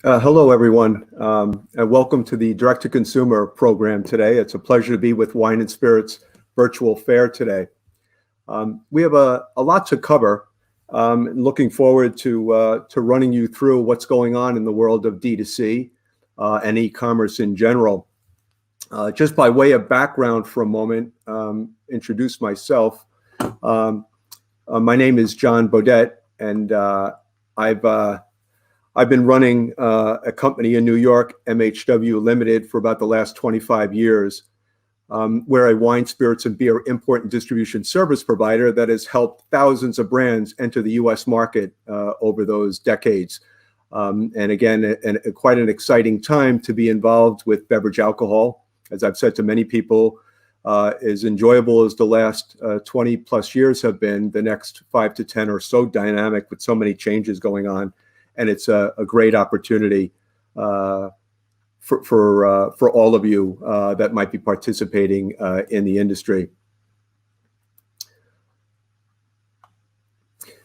Hello, everyone, and welcome to the direct-to-consumer program today. It's a pleasure to be with Wine and Spirits virtual fair today. We have a lot to cover. Looking forward to running you through what's going on in the world of D2C and e-commerce in general. Just by way of background for a moment, introduce myself. My name is John Beaudette, and I've been running a company in New York, MHW Limited, for about the last 25 years. We're a wine, spirits, and beer import and distribution service provider that has helped thousands of brands enter the U.S. market over those decades. And again, quite an exciting time to be involved with beverage alcohol. As I've said to many people, as enjoyable as the last 20 plus years have been, the next 5 to 10 are so dynamic with so many changes going on. And it's a great opportunity for all of you that might be participating in the industry.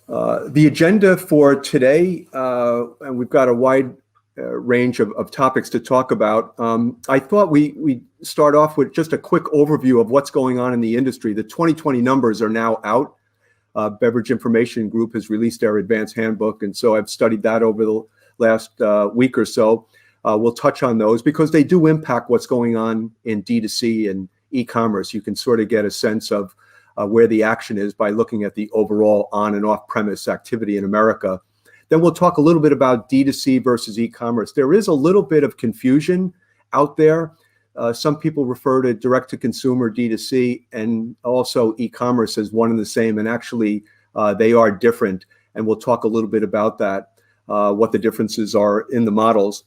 The agenda for today, and we've got a wide range of topics to talk about. I thought we start off with just a quick overview of what's going on in the industry. The 2020 numbers are now out. Beverage Information Group has released their advanced handbook, and so I've studied that over the last week or so. We'll touch on those because they do impact what's going on in D2C and e-commerce. You can sort of get a sense of where the action is by looking at the overall on and off-premise activity in America. Then we'll talk a little bit about D2C versus e-commerce. There is a little bit of confusion out there. Some people refer to direct-to-consumer D2C and also e-commerce as one and the same, and actually they are different. And we'll talk a little bit about that, what the differences are in the models,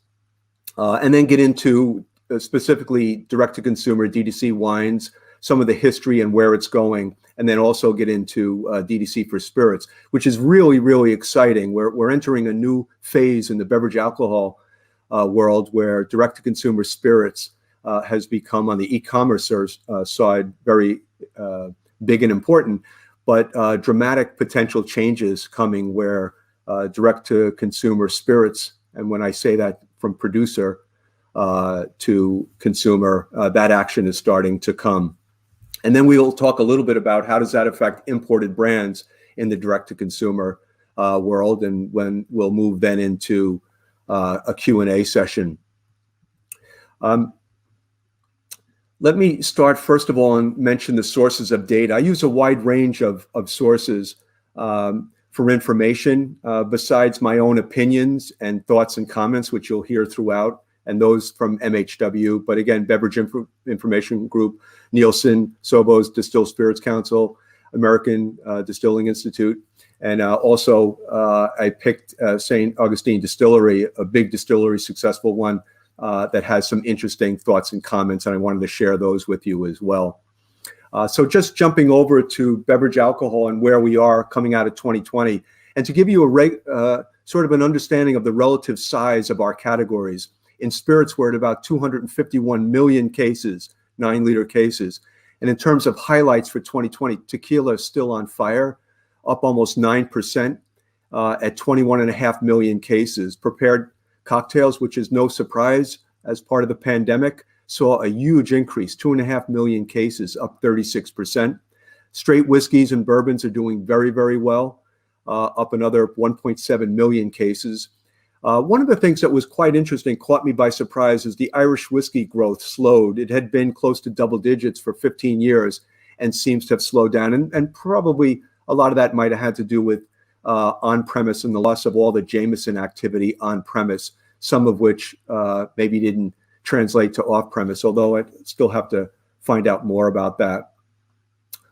and then get into specifically direct-to-consumer D2C wines, some of the history and where it's going, and then also get into D2C for spirits, which is really, really exciting. We're entering a new phase in the beverage alcohol world where direct-to-consumer spirits has become, on the e-commerce side, very big and important, but dramatic potential changes coming where direct-to-consumer spirits, and when I say that from producer to consumer, that action is starting to come. And then we'll talk a little bit about how does that affect imported brands in the direct-to-consumer world, and when we'll move then into a Q&A session. Let me start, first of all, and mention the sources of data. I use a wide range of sources for information, besides my own opinions and thoughts and comments, which you'll hear throughout, and those from MHW. But again, Beverage Information Group, Nielsen, Sobos, Distilled Spirits Council, American Distilling Institute, and also I picked St. Augustine Distillery, a big distillery, successful one, that has some interesting thoughts and comments, and I wanted to share those with you as well. So just jumping over to beverage alcohol and where we are coming out of 2020, and to give you a sort of an understanding of the relative size of our categories. In spirits, we're at about 251 million cases, 9-liter cases. And in terms of highlights for 2020, tequila is still on fire, up almost 9% at 21.5 million cases. Prepared cocktails, which is no surprise as part of the pandemic, saw a huge increase, 2.5 million cases, up 36%. Straight whiskeys and bourbons are doing very, very well, up another 1.7 million cases. One of the things that was quite interesting, caught me by surprise, is the Irish whiskey growth slowed. It had been close to double digits for 15 years and seems to have slowed down. And probably a lot of that might have had to do with on-premise and the loss of all the Jameson activity on-premise, some of which maybe didn't translate to off-premise, although I still have to find out more about that.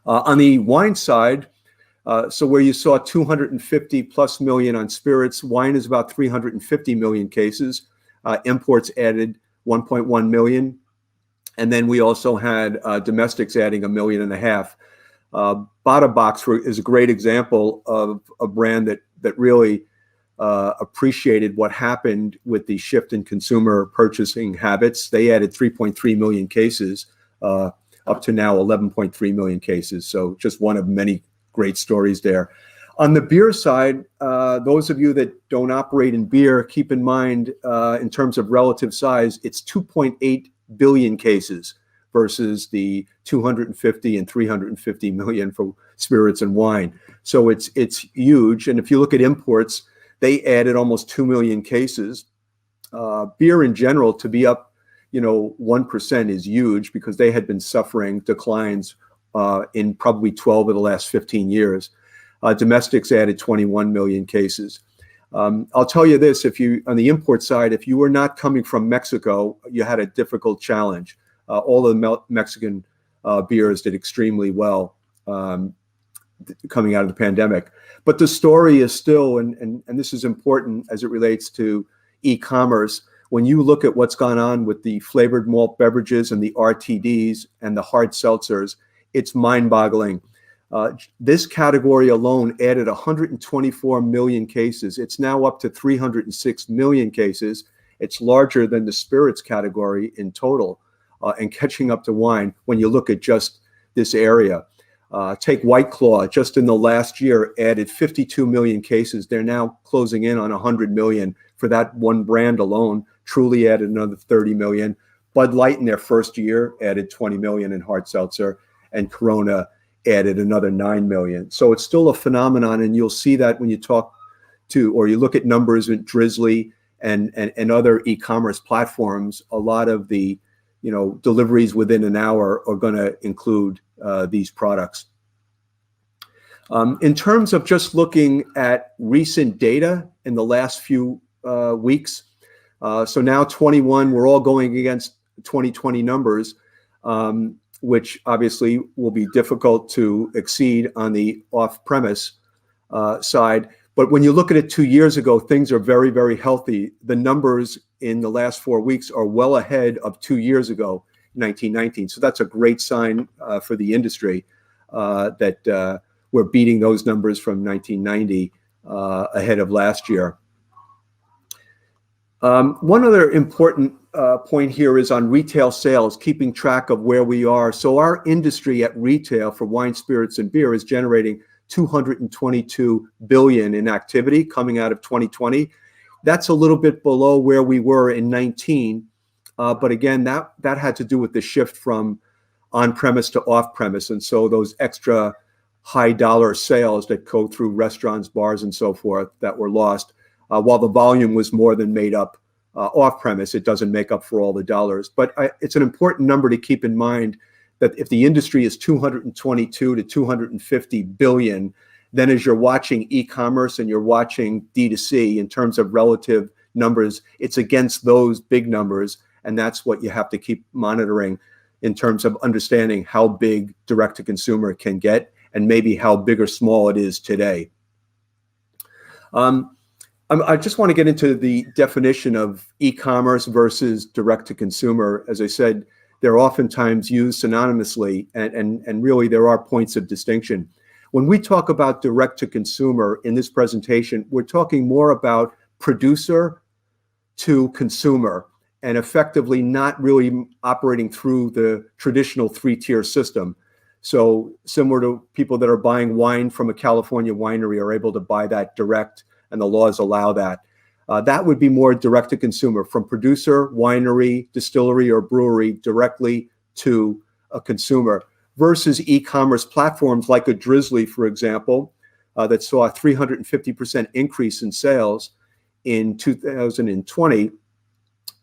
On the wine side, so where you saw 250 plus million on spirits, wine is about 350 million cases. Imports added 1.1 million. And then we also had domestics adding 1.5 million. Bada Box is a great example of a brand that really appreciated what happened with the shift in consumer purchasing habits. They added 3.3 million cases, up to now 11.3 million cases. So just one of many great stories there. On the beer side, those of you that don't operate in beer, keep in mind, in terms of relative size, it's 2.8 billion cases versus the 250 and 350 million for spirits and wine. So it's huge. And if you look at imports, they added almost 2 million cases. Beer in general, to be up 1% is huge, because they had been suffering declines in probably 12 of the last 15 years. Domestics added 21 million cases. I'll tell you this, on the import side, if you were not coming from Mexico, you had a difficult challenge. All the Mexican beers did extremely well coming out of the pandemic. But the story is still, and this is important as it relates to e-commerce, when you look at what's gone on with the flavored malt beverages and the RTDs and the hard seltzers, it's mind-boggling. This category alone added 124 million cases. It's now up to 306 million cases. It's larger than the spirits category in total, and catching up to wine when you look at just this area. Take White Claw, just in the last year, added 52 million cases. They're now closing in on 100 million for that one brand alone. Truly added another 30 million. Bud Light in their first year added 20 million in hard seltzer, and Corona added another 9 million. So it's still a phenomenon, and you'll see that when you talk to, or you look at numbers with Drizzly and other e-commerce platforms. A lot of the deliveries within an hour are going to include these products. In terms of just looking at recent data in the last few weeks, so now 21, we're all going against 2020 numbers, which obviously will be difficult to exceed on the off-premise side. But when you look at it 2 years ago, things are very, very healthy. The numbers in the last 4 weeks are well ahead of 2 years ago, 1919. So that's a great sign for the industry that we're beating those numbers from 1990 ahead of last year. One other important point here is on retail sales, keeping track of where we are. So our industry at retail for wine, spirits, and beer is generating 222 billion in activity coming out of 2020. That's a little bit below where we were in 19. But again, that had to do with the shift from on-premise to off-premise. And so those extra high dollar sales that go through restaurants, bars, and so forth that were lost, while the volume was more than made up off-premise, it doesn't make up for all the dollars. But it's an important number to keep in mind, that if the industry is 222 to 250 billion, then as you're watching e-commerce and you're watching D2C in terms of relative numbers, it's against those big numbers. And that's what you have to keep monitoring in terms of understanding how big direct-to-consumer can get, and maybe how big or small it is today. I just want to get into the definition of e-commerce versus direct-to-consumer. As I said, they're oftentimes used synonymously, and really there are points of distinction. When we talk about direct-to-consumer in this presentation, we're talking more about producer to consumer, and effectively not really operating through the traditional three-tier system. So similar to people that are buying wine from a California winery are able to buy that direct, and the laws allow that. That would be more direct to consumer, from producer, winery, distillery, or brewery directly to a consumer, versus e-commerce platforms like a Drizzly, for example, that saw a 350% increase in sales in 2020.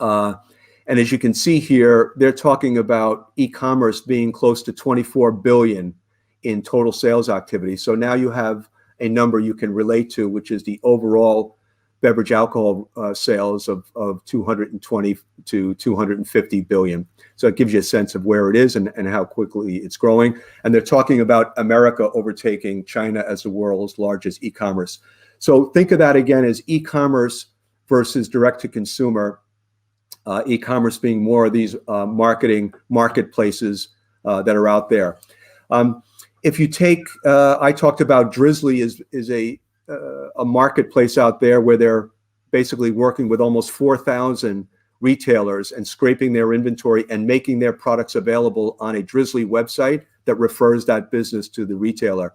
And as you can see here, they're talking about e-commerce being close to 24 billion in total sales activity. So now you have a number you can relate to, which is the overall beverage alcohol sales of 220 to 250 billion. So it gives you a sense of where it is and how quickly it's growing. And they're talking about America overtaking China as the world's largest e-commerce. So think of that again as e-commerce versus direct to consumer. E-commerce being more of these marketing marketplaces that are out there. If you take, I talked about Drizzly is a marketplace out there where they're basically working with almost 4,000 retailers and scraping their inventory and making their products available on a Drizzly website that refers that business to the retailer.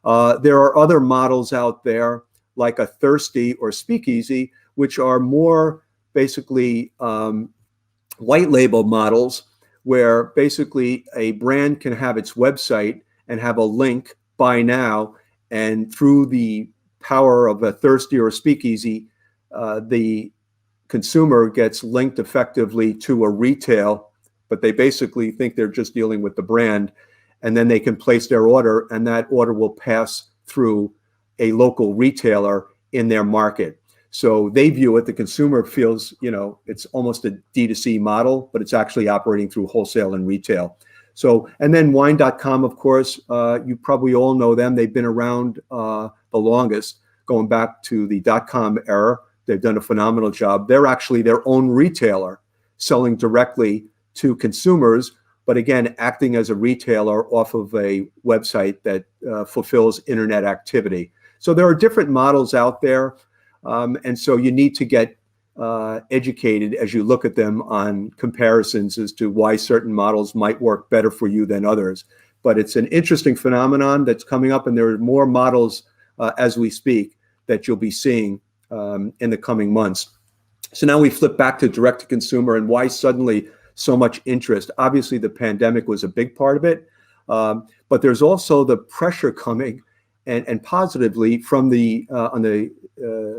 There are other models out there like a Thirsty or Speakeasy, which are more basically white label models where basically a brand can have its website and have a link, buy now, and through the power of a Thirsty or a Speakeasy, the consumer gets linked effectively to a retail, but they basically think they're just dealing with the brand, and then they can place their order, and that order will pass through a local retailer in their market. So they view it, the consumer feels, it's almost a D2C model, but it's actually operating through wholesale and retail. So, and then wine.com, of course, you probably all know them. They've been around the longest, going back to the .com era. They've done a phenomenal job. They're actually their own retailer, selling directly to consumers, but again, acting as a retailer off of a website that fulfills internet activity. So there are different models out there. And so you need to get educated as you look at them on comparisons as to why certain models might work better for you than others. But it's an interesting phenomenon that's coming up, and there are more models as we speak that you'll be seeing in the coming months. So now we flip back to direct to consumer and why suddenly so much interest. Obviously, the pandemic was a big part of it, but there's also the pressure coming and positively from the on the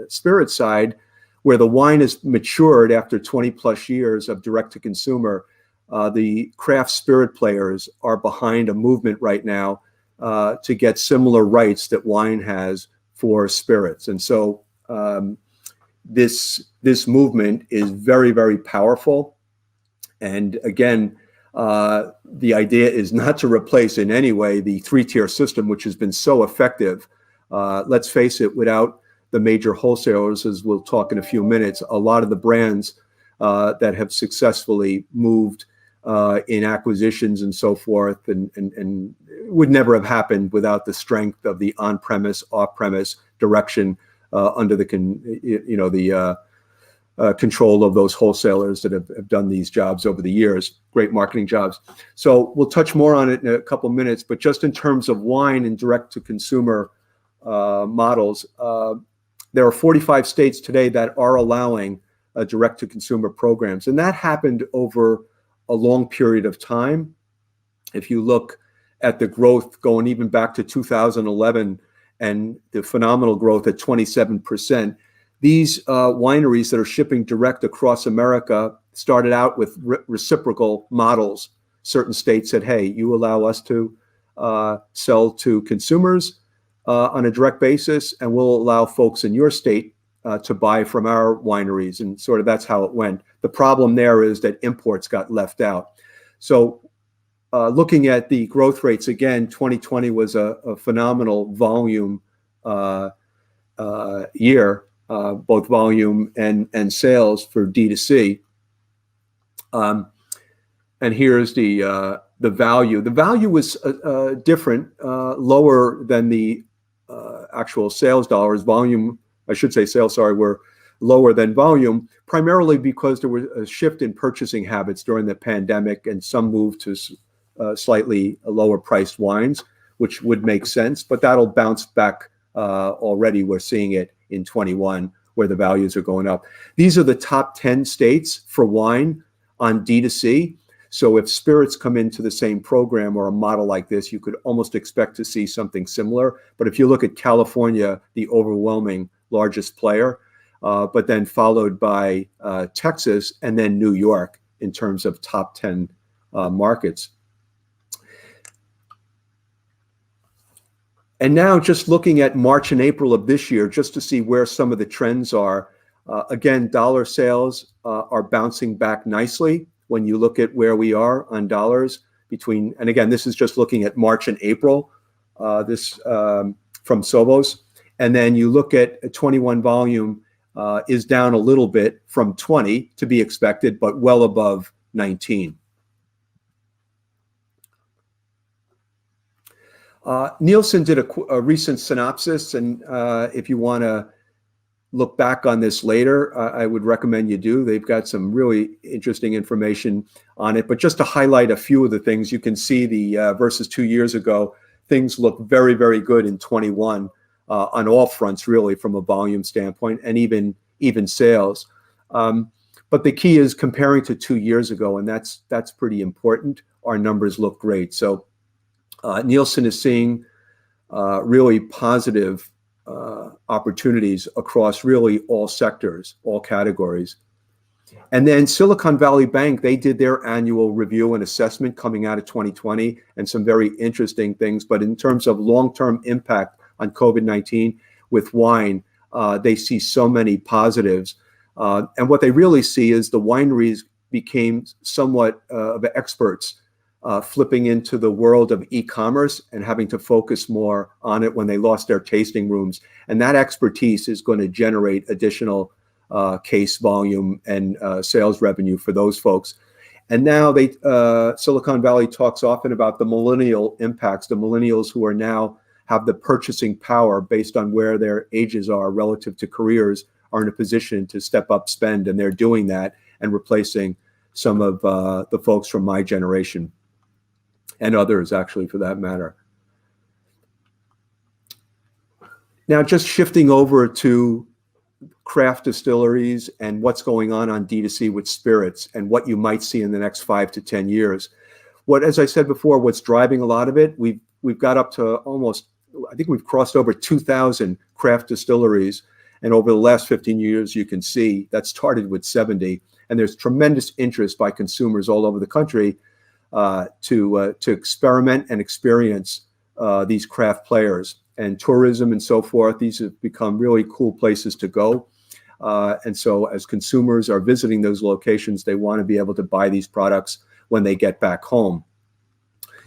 spirit side, where the wine has matured after 20 plus years of direct to consumer. The craft spirit players are behind a movement right now to get similar rights that wine has for spirits. And so this movement is very, very powerful. And again, the idea is not to replace in any way the three-tier system, which has been so effective. Let's face it, without the major wholesalers, as we'll talk in a few minutes, a lot of the brands that have successfully moved in acquisitions and so forth, and would never have happened without the strength of the on-premise, off-premise direction under the control of those wholesalers that have done these jobs over the years, great marketing jobs. So we'll touch more on it in a couple of minutes, but just in terms of wine and direct-to-consumer models, there are 45 states today that are allowing direct-to-consumer programs, and that happened over a long period of time. If you look at the growth going even back to 2011 and the phenomenal growth at 27%, these wineries that are shipping direct across America started out with reciprocal models. Certain states said, hey, you allow us to sell to consumers on a direct basis, and we'll allow folks in your state to buy from our wineries. And sort of that's how it went. The problem there is that imports got left out. So looking at the growth rates, again, 2020 was a phenomenal volume year, both volume and sales for D2C. And here's the value. The value was different, lower than the actual sales dollars. Volume, I should say sales, sorry, were lower than volume, primarily because there was a shift in purchasing habits during the pandemic and some move to slightly lower priced wines, which would make sense, but that'll bounce back already. We're seeing it in 21 where the values are going up. These are the top 10 states for wine on D2C. So if spirits come into the same program or a model like this, you could almost expect to see something similar. But if you look at California, the overwhelming largest player, but then followed by Texas and then New York in terms of top 10 markets. And now just looking at March and April of this year, just to see where some of the trends are. Again, dollar sales are bouncing back nicely when you look at where we are on dollars between, and again, this is just looking at March and April, this from Sovos. And then you look at 21 volume is down a little bit from 20 to be expected, but well above 19. Nielsen did a recent synopsis, and if you want to look back on this later, I would recommend you do. They've got some really interesting information on it. But just to highlight a few of the things, you can see the versus 2 years ago, things look very, very good in 21 on all fronts, really, from a volume standpoint, and even sales. But the key is comparing to 2 years ago, and that's pretty important. Our numbers look great. So Nielsen is seeing really positive opportunities across really all sectors, all categories. And then Silicon Valley Bank, they did their annual review and assessment coming out of 2020, and some very interesting things. But in terms of long-term impact on COVID-19 with wine, they see so many positives. And what they really see is the wineries became somewhat of experts, flipping into the world of e-commerce and having to focus more on it when they lost their tasting rooms. And that expertise is going to generate additional case volume and sales revenue for those folks. And now Silicon Valley talks often about the millennial impacts, the millennials who are now have the purchasing power based on where their ages are relative to careers, are in a position to step up spend, and they're doing that and replacing some of the folks from my generation, and others actually for that matter. Now just shifting over to craft distilleries and what's going on DTC with spirits and what you might see in the next 5 to 10 years. As I said before, what's driving a lot of it, we've got up to almost, I think we've crossed over 2,000 craft distilleries. And over the last 15 years, you can see that started with 70. And there's tremendous interest by consumers all over the country to experiment and experience these craft players. And tourism and so forth, these have become really cool places to go. And so as consumers are visiting those locations, they want to be able to buy these products when they get back home.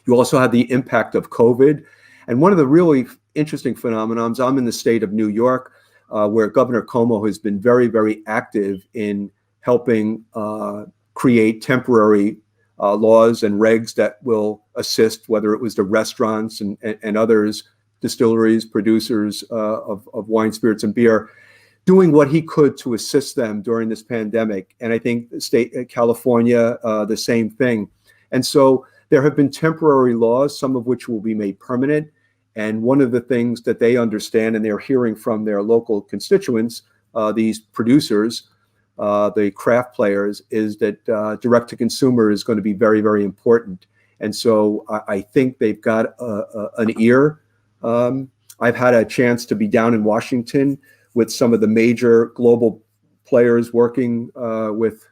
You also have the impact of COVID. And one of the really interesting phenomenons, I'm in the state of New York, where Governor Cuomo has been very, very active in helping create temporary laws and regs that will assist, whether it was the restaurants and others, distilleries, producers of wine, spirits, and beer, doing what he could to assist them during this pandemic. And I think the state of California, the same thing. And so there have been temporary laws, some of which will be made permanent. And one of the things that they understand, and they're hearing from their local constituents, these producers, the craft players, is that direct to consumer is going to be very, very important. And so I think they've got an ear. I've had a chance to be down in Washington with some of the major global players working with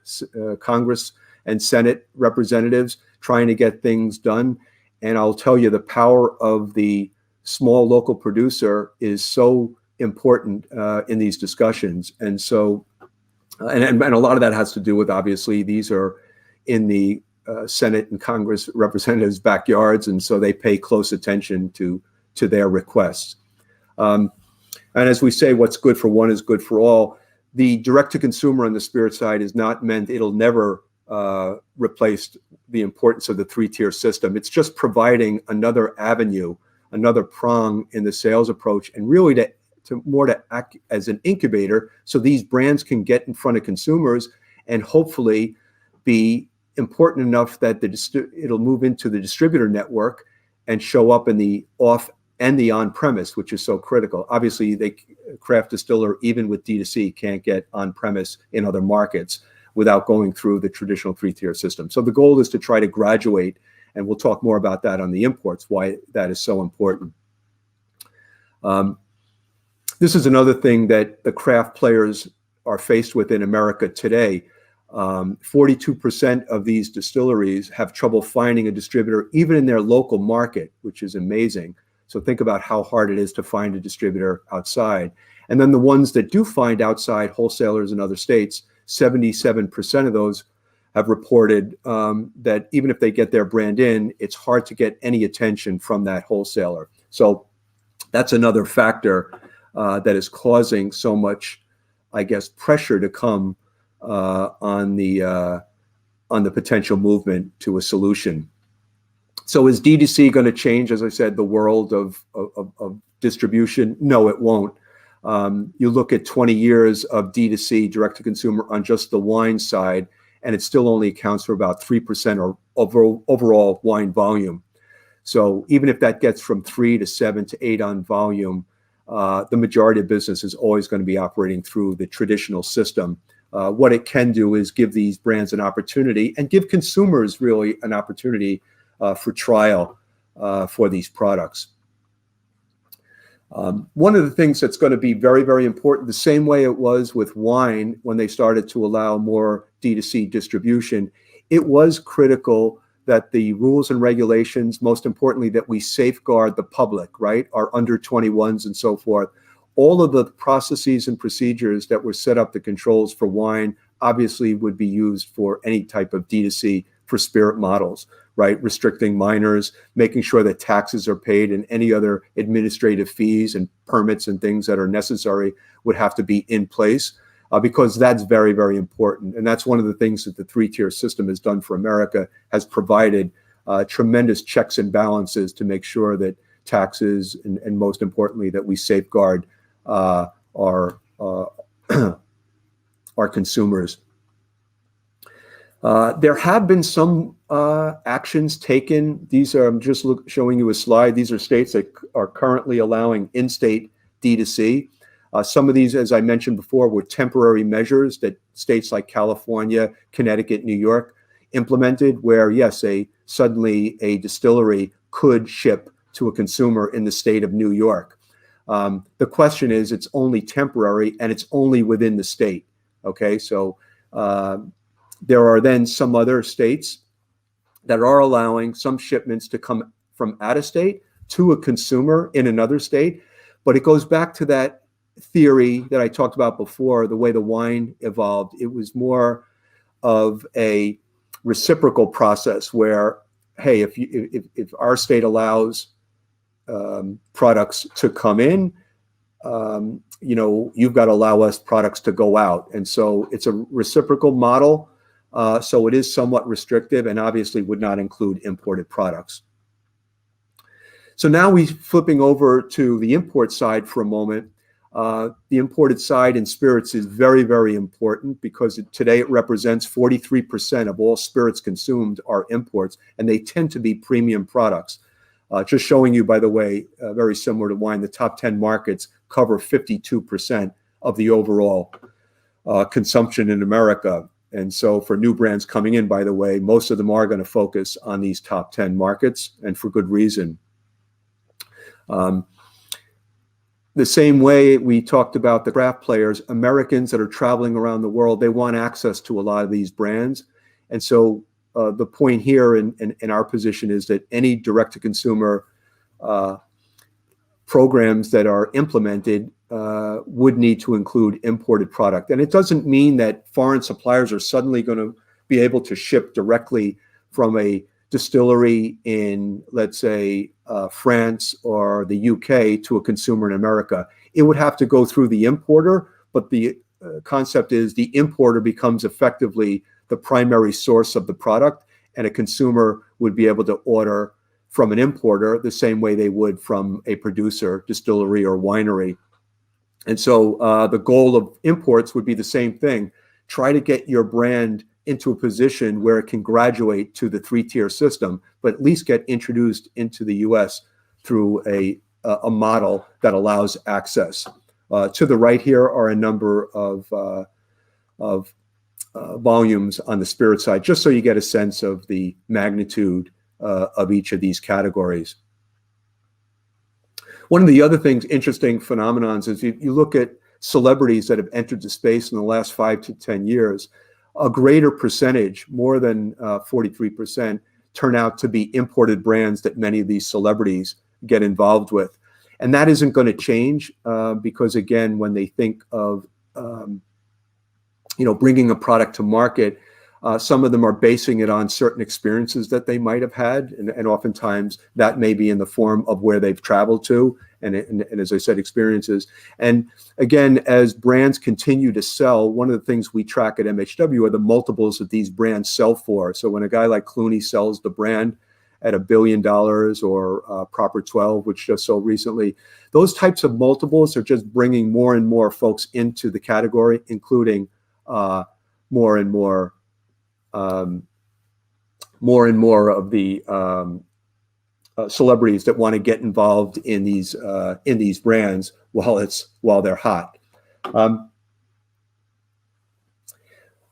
Congress and Senate representatives trying to get things done. And I'll tell you, the power of the small local producer is so important in these discussions. And so, and a lot of that has to do with, obviously, these are in the Senate and Congress representatives' backyards, and so they pay close attention to their requests. And as we say, what's good for one is good for all. The direct-to-consumer on the spirit side is not meant, it'll never replace the importance of the three-tier system. It's just providing another avenue, another prong in the sales approach, and really to act as an incubator so these brands can get in front of consumers and hopefully be important enough that it'll move into the distributor network and show up in the off and the on-premise, which is so critical. Obviously, the craft distiller, even with DTC, can't get on-premise in other markets without going through the traditional three-tier system. So the goal is to try to graduate, and we'll talk more about that on the imports, why that is so important. This is another thing that the craft players are faced with in America today. 42% of these distilleries have trouble finding a distributor, even in their local market, which is amazing. So think about how hard it is to find a distributor outside. And then the ones that do find outside, wholesalers in other states, 77% of those have reported that even if they get their brand in, it's hard to get any attention from that wholesaler. So that's another factor that is causing so much, I guess, pressure to come on the potential movement to a solution. So is DTC going to change, as I said, the world of distribution? No, it won't. You look at 20 years of DTC, direct to consumer, on just the wine side, and it still only accounts for about 3% of overall wine volume. So even if that gets from 3 to 7 to 8 on volume, the majority of business is always going to be operating through the traditional system. What it can do is give these brands an opportunity and give consumers really an opportunity for trial for these products. One of the things that's going to be very, very important, the same way it was with wine when they started to allow more D2C distribution, it was critical that the rules and regulations, most importantly, that we safeguard the public, right, our under 21s and so forth. All of the processes and procedures that were set up, the controls for wine, obviously would be used for any type of D2C for spirit models, right? Restricting minors, making sure that taxes are paid, and any other administrative fees and permits and things that are necessary would have to be in place, because that's very, very important. And that's one of the things that the three-tier system has done for America, has provided tremendous checks and balances to make sure that taxes and most importantly, that we safeguard our consumers. There have been some actions taken. These are, I'm just showing you a slide. These are states that are currently allowing in-state D2C. Some of these, as I mentioned before, were temporary measures that states like California, Connecticut, New York implemented, where yes, suddenly a distillery could ship to a consumer in the state of New York. The question is, it's only temporary and it's only within the state. Okay, so there are then some other states that are allowing some shipments to come from out of state to a consumer in another state. But it goes back to that theory that I talked about before, the way the wine evolved. It was more of a reciprocal process where, hey, if our state allows products to come in, you've got to allow us products to go out. And so it's a reciprocal model. So it is somewhat restrictive and obviously would not include imported products. So now we're flipping over to the import side for a moment. The imported side in spirits is very, very important because today it represents 43% of all spirits consumed are imports, and they tend to be premium products. Just showing you, by the way, very similar to wine, the top 10 markets cover 52% of the overall consumption in America. And so for new brands coming in, by the way, most of them are going to focus on these top 10 markets, and for good reason. The same way we talked about the craft players, Americans that are traveling around the world, they want access to a lot of these brands. And so the point here in our position is that any direct-to-consumer programs that are implemented would need to include imported product. And it doesn't mean that foreign suppliers are suddenly going to be able to ship directly from a distillery in, let's say, France or the UK to a consumer in America. It would have to go through the importer, but the concept is the importer becomes effectively the primary source of the product, and a consumer would be able to order from an importer the same way they would from a producer, distillery, or winery. And so the goal of imports would be the same thing. Try to get your brand into a position where it can graduate to the three-tier system, but at least get introduced into the US through a model that allows access. To the right here are a number of volumes on the spirit side, just so you get a sense of the magnitude of each of these categories. One of the other things, interesting phenomenons, is you look at celebrities that have entered the space in the last 5 to 10 years, a greater percentage, more than 43%, turn out to be imported brands that many of these celebrities get involved with. And that isn't going to change because, again, when they think of bringing a product to market, some of them are basing it on certain experiences that they might have had, and oftentimes that may be in the form of where they've traveled to, and as I said, experiences. And again, as brands continue to sell, one of the things we track at MHW are the multiples that these brands sell for. So when a guy like Clooney sells the brand at $1 billion, or Proper 12, which just sold recently, those types of multiples are just bringing more and more folks into the category, including more and more of the celebrities that want to get involved in these brands while they're hot.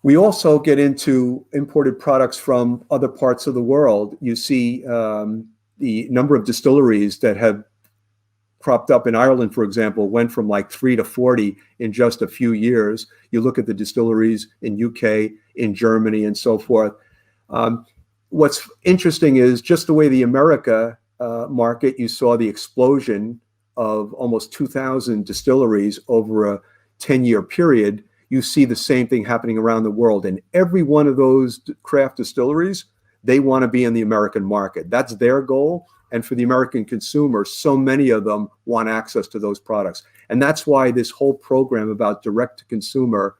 We also get into imported products from other parts of the world. You see the number of distilleries that have cropped up in Ireland, for example, went from like 3 to 40 in just a few years. You look at the distilleries in UK, in Germany, and so forth. What's interesting is just the way the America market, you saw the explosion of almost 2,000 distilleries over a 10-year period. You see the same thing happening around the world. And every one of those craft distilleries, they want to be in the American market. That's their goal. And for the American consumer, so many of them want access to those products. And that's why this whole program about direct to consumer,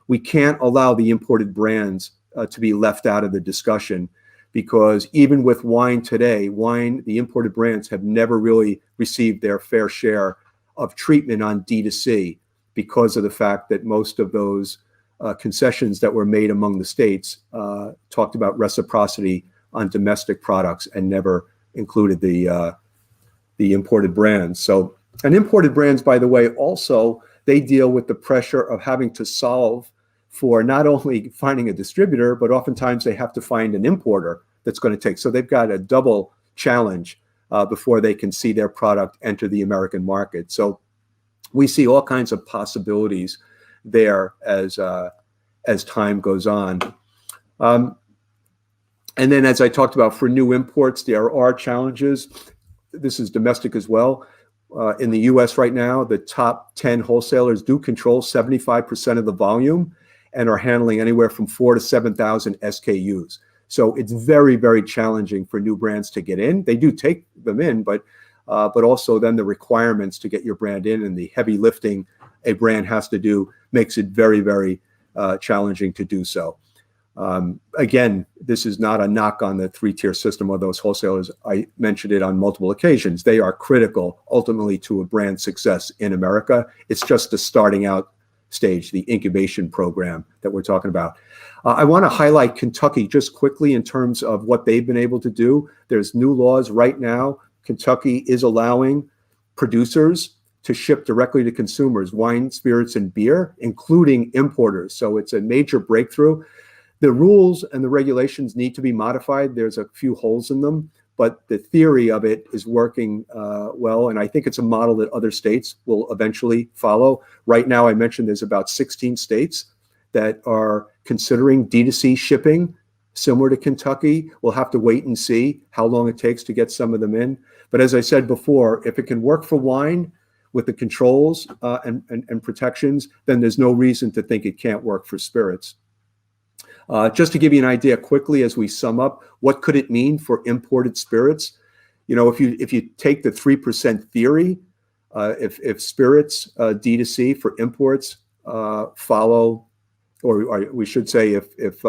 we can't allow the imported brands to be left out of the discussion, because even with wine today, the imported brands have never really received their fair share of treatment on D2C because of the fact that most of those concessions that were made among the states talked about reciprocity on domestic products and never included the imported brands. So, and imported brands, by the way, also, they deal with the pressure of having to solve for not only finding a distributor, but oftentimes they have to find an importer that's going to take. So they've got a double challenge before they can see their product enter the American market. So we see all kinds of possibilities there as time goes on. And then, as I talked about, for new imports, there are challenges. This is domestic as well. In the US right now, the top 10 wholesalers do control 75% of the volume and are handling anywhere from 4,000 to 7,000 SKUs. So it's very, very challenging for new brands to get in. They do take them in, but also then the requirements to get your brand in and the heavy lifting a brand has to do makes it very, very challenging to do so. Again, this is not a knock on the three-tier system of those wholesalers. I mentioned it on multiple occasions. They are critical ultimately to a brand success in America. It's just the starting out stage, the incubation program that we're talking about. I want to highlight Kentucky just quickly in terms of what they've been able to do. There's new laws right now. Kentucky is allowing producers to ship directly to consumers, wine, spirits, and beer, including importers. So it's a major breakthrough. The rules and the regulations need to be modified. There's a few holes in them, but the theory of it is working well. And I think it's a model that other states will eventually follow. Right now, I mentioned there's about 16 states that are considering D2C shipping, similar to Kentucky. We'll have to wait and see how long it takes to get some of them in. But as I said before, if it can work for wine with the controls and protections, then there's no reason to think it can't work for spirits. Just to give you an idea quickly as we sum up, what could it mean for imported spirits? You know, if you take the 3% theory, if spirits D2C for imports follow, or we should say if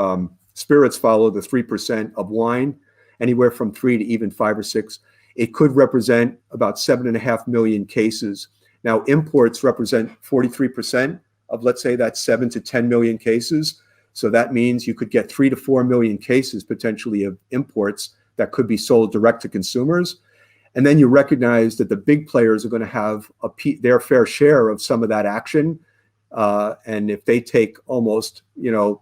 spirits follow the 3% of wine, anywhere from 3 to even 5 or 6, it could represent about 7.5 million cases. Now, imports represent 43% of, let's say, that's 7 to 10 million cases. So that means you could get 3 to 4 million cases potentially of imports that could be sold direct to consumers. And then you recognize that the big players are going to have their fair share of some of that action. And if they take almost, 90%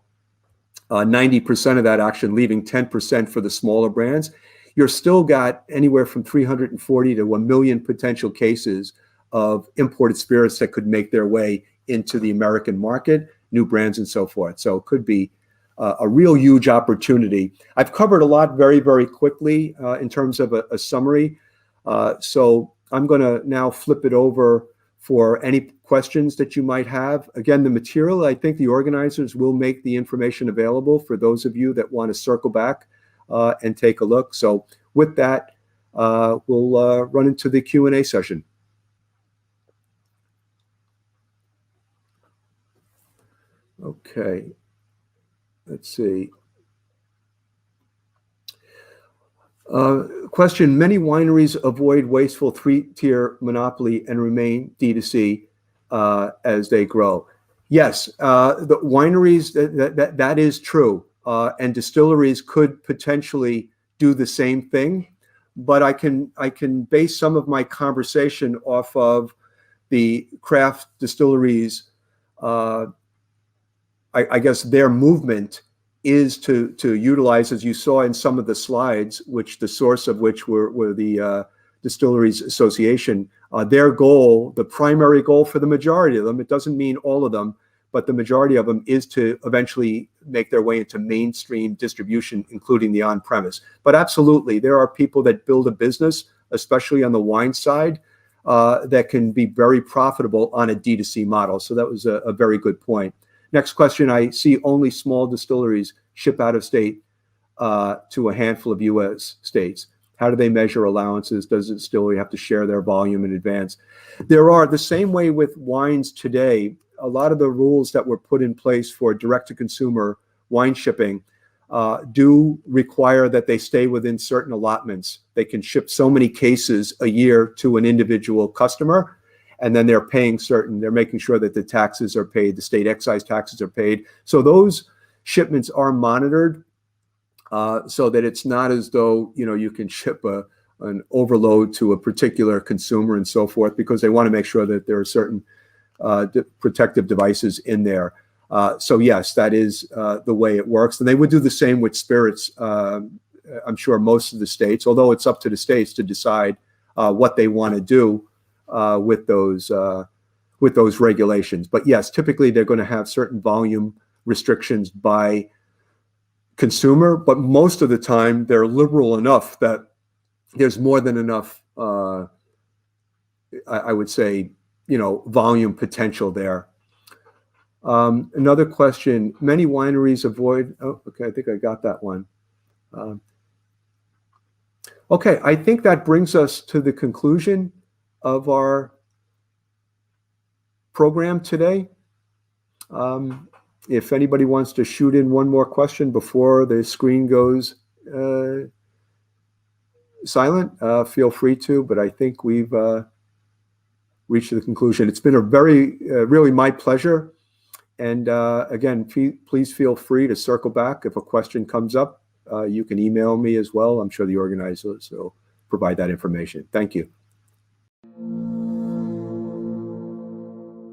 of that action, leaving 10% for the smaller brands, you're still got anywhere from 340 to 1 million potential cases of imported spirits that could make their way into the American market, new brands and so forth. So it could be a real huge opportunity. I've covered a lot very, very quickly in terms of a summary. So I'm going to now flip it over for any questions that you might have. Again, the material, I think the organizers will make the information available for those of you that want to circle back and take a look. So with that, we'll run into the Q&A session. Okay, let's see. Question, many wineries avoid wasteful three-tier monopoly and remain D2C as they grow. Yes, the wineries, that is true. And distilleries could potentially do the same thing. but I can base some of my conversation off of the craft distilleries. I guess their movement is to utilize, as you saw in some of the slides, which the source of which were the Distilleries Association. Their goal, the primary goal for the majority of them, it doesn't mean all of them, but the majority of them is to eventually make their way into mainstream distribution, including the on-premise. But absolutely, there are people that build a business, especially on the wine side, that can be very profitable on a D2C model. So that was a very good point. Next question, I see only small distilleries ship out of state to a handful of U.S. states. How do they measure allowances? Does the distillery have to share their volume in advance? There are, the same way with wines today, a lot of the rules that were put in place for direct-to-consumer wine shipping do require that they stay within certain allotments. They can ship so many cases a year to an individual customer, and then they're making sure that the taxes are paid, the state excise taxes are paid. So those shipments are monitored so that it's not as though, you can ship an overload to a particular consumer and so forth, because they want to make sure that there are certain protective devices in there. So yes, that is the way it works. And they would do the same with spirits. I'm sure most of the states, although it's up to the states to decide what they want to do with those regulations. But yes, typically they're going to have certain volume restrictions by consumer, but most of the time they're liberal enough that there's more than enough, I would say, volume potential there. Another question, many wineries avoid, okay, I think I got that one. Okay, I think that brings us to the conclusion of our program today. If anybody wants to shoot in one more question before the screen goes silent, feel free to, but I think we've reached the conclusion. It's been a really my pleasure. And again, please feel free to circle back. If a question comes up, you can email me as well. I'm sure the organizers will provide that information. Thank you.